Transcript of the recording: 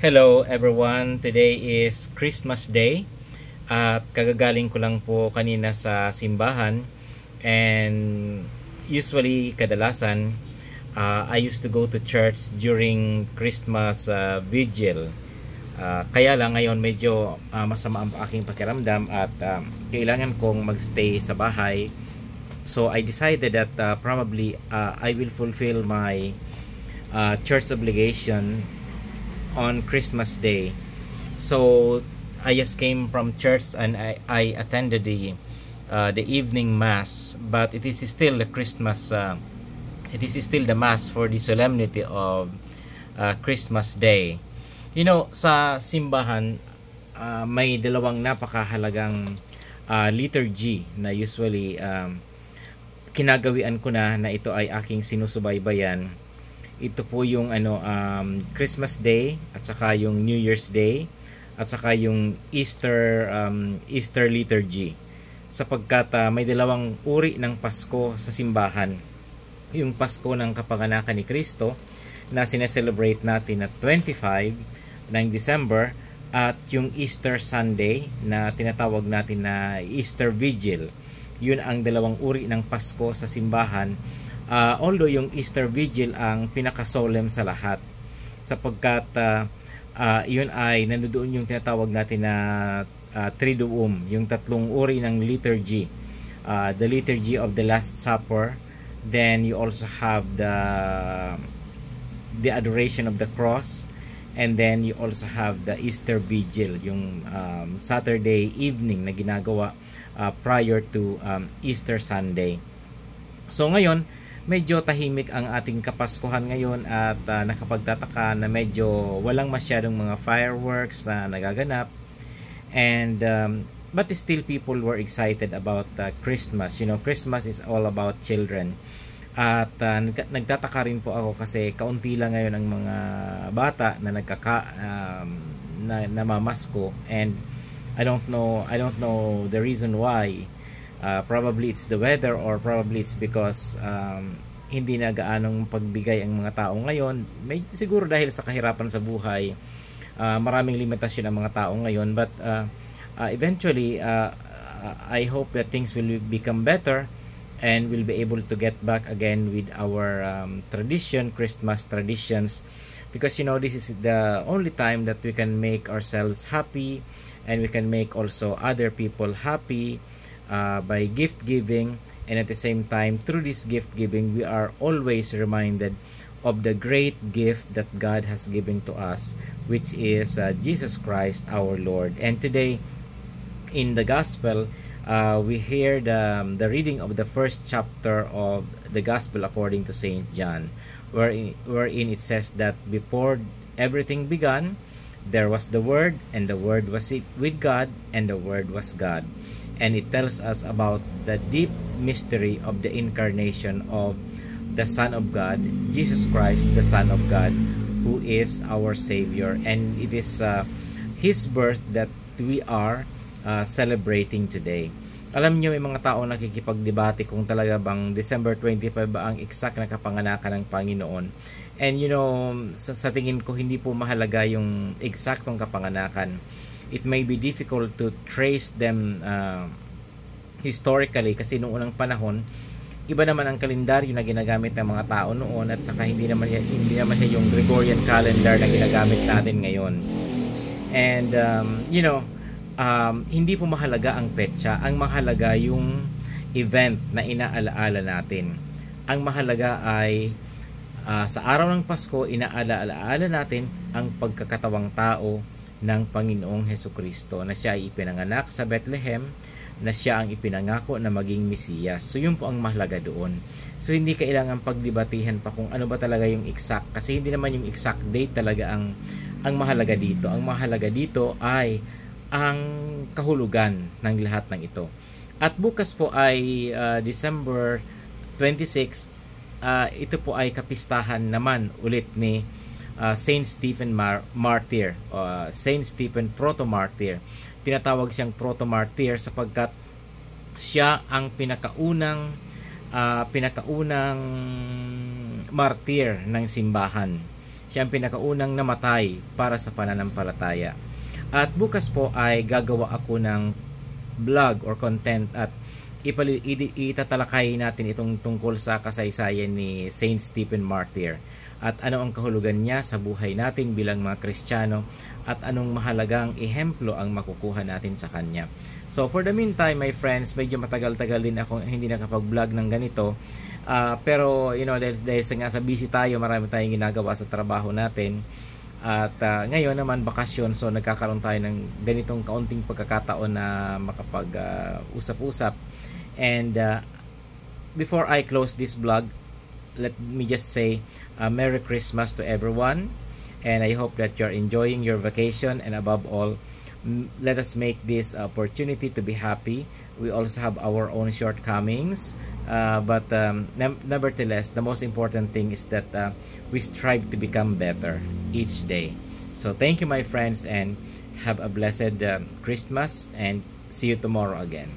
Hello everyone, today is Christmas Day at kagagaling ko lang po kanina sa simbahan and usually kadalasan I used to go to church during Christmas vigil. Kaya lang ngayon medyo masama ang aking pakiramdam at kailangan kong magstay sa bahay. So I decided that probably I will fulfill my church obligation on Christmas Day. So I just came from church and I attended the evening mass, but it is still the Christmas it is still the mass for the solemnity of Christmas Day. You know, sa simbahan may dalawang napakahalagang liturgy na usually kinagawian ko na ito ay aking sinusubaybayan. Ito po yung Christmas Day at saka yung New Year's Day at saka yung Easter liturgy, sapagkat may dalawang uri ng Pasko sa simbahan. Yung Pasko ng kapanganakan ni Kristo na sineselebrate natin na 25 ng December at yung Easter Sunday na tinatawag natin na Easter Vigil. Yun ang dalawang uri ng Pasko sa simbahan. Although yung Easter Vigil ang pinaka-solemn sa lahat, sapagkat yun ay nandoon yung tinatawag natin na Triduum, yung tatlong uri ng liturgy. The liturgy of the Last Supper, then you also have the adoration of the cross, and then you also have the Easter Vigil, yung Saturday evening na ginagawa prior to Easter Sunday. So ngayon medyo tahimik ang ating Kapaskuhan ngayon at nakapagtataka na medyo walang masyadong mga fireworks na nagaganap, and but still people were excited about Christmas. You know, Christmas is all about children. At nagtataka rin po ako kasi kaunti lang ngayon ang mga bata na namamasko, and I don't know the reason why. Probably it's the weather, or probably it's because hindi na gaanong pagbigay ang mga tao ngayon. Siguro dahil sa kahirapan sa buhay, maraming limitasyon ang mga tao ngayon, but eventually I hope that things will become better and we'll be able to get back again with our Christmas traditions, because you know, this is the only time that we can make ourselves happy and we can make also other people happy by gift giving. And at the same time, through this gift giving, we are always reminded of the great gift that God has given to us, which is Jesus Christ our Lord. And today in the gospel, we hear the reading of the first chapter of the gospel according to Saint John, wherein it says that before everything began, there was the Word, and the Word was with God, and the Word was God. And it tells us about the deep mystery of the incarnation of the Son of God, Jesus Christ, the Son of God, who is our Savior. And it is His birth that we are celebrating today. Alam niyo, may mga tao nakikipagdebate kung talaga bang December 25 ba ang exact na kapanganakan ng Panginoon. And you know, sa tingin ko hindi po mahalaga yung eksaktong kapanganakan. It may be difficult to trace them historically, kasi noong unang panahon iba naman ang kalendaryo na ginagamit ng mga tao noon, at saka hindi naman siya yung Gregorian calendar na ginagamit natin ngayon. And you know, hindi po mahalaga ang petsa. Ang mahalaga yung event na inaalaala natin. Ang mahalaga ay sa araw ng Pasko, inaalaala natin ang pagkakatawang tao ng Panginoong Hesukristo, na siya ay ipinanganak sa Bethlehem, na siya ang ipinangako na maging Mesiyas. So yun po ang mahalaga doon. So hindi kailangan pagdebatihan pa kung ano ba talaga yung exact, kasi hindi naman yung exact date talaga ang mahalaga dito. Ang mahalaga dito ay ang kahulugan ng lahat ng ito. At bukas po ay December 26, ito po ay kapistahan naman ulit ni Saint Stephen Martyr, Saint Stephen Proto-Martyr. Tinatawag siyang Proto-Martyr sapagkat siya ang pinakaunang martyr ng simbahan. Siya ang pinakaunang namatay para sa pananampalataya. At bukas po ay gagawa ako ng vlog or content at itatalakay natin itong tungkol sa kasaysayan ni Saint Stephen Martyr at ano ang kahulugan niya sa buhay natin bilang mga Kristiyano at anong mahalagang ehemplo ang makukuha natin sa kanya. So for the meantime, my friends, medyo matagal-tagal din ako hindi nakapag-vlog ng ganito. Pero dahil nga sa busy tayo, marami tayong ginagawa sa trabaho natin. At ngayon naman bakasyon, so nagkakaroon tayo ng ganitong kaunting pagkakataon na makapag-usap-usap. And before I close this vlog, let me just say Merry Christmas to everyone. And I hope that you're enjoying your vacation, and above all, let us make this opportunity to be happy. We also have our own shortcomings, but nevertheless, the most important thing is that we strive to become better each day. So thank you, my friends, and have a blessed Christmas, and see you tomorrow again.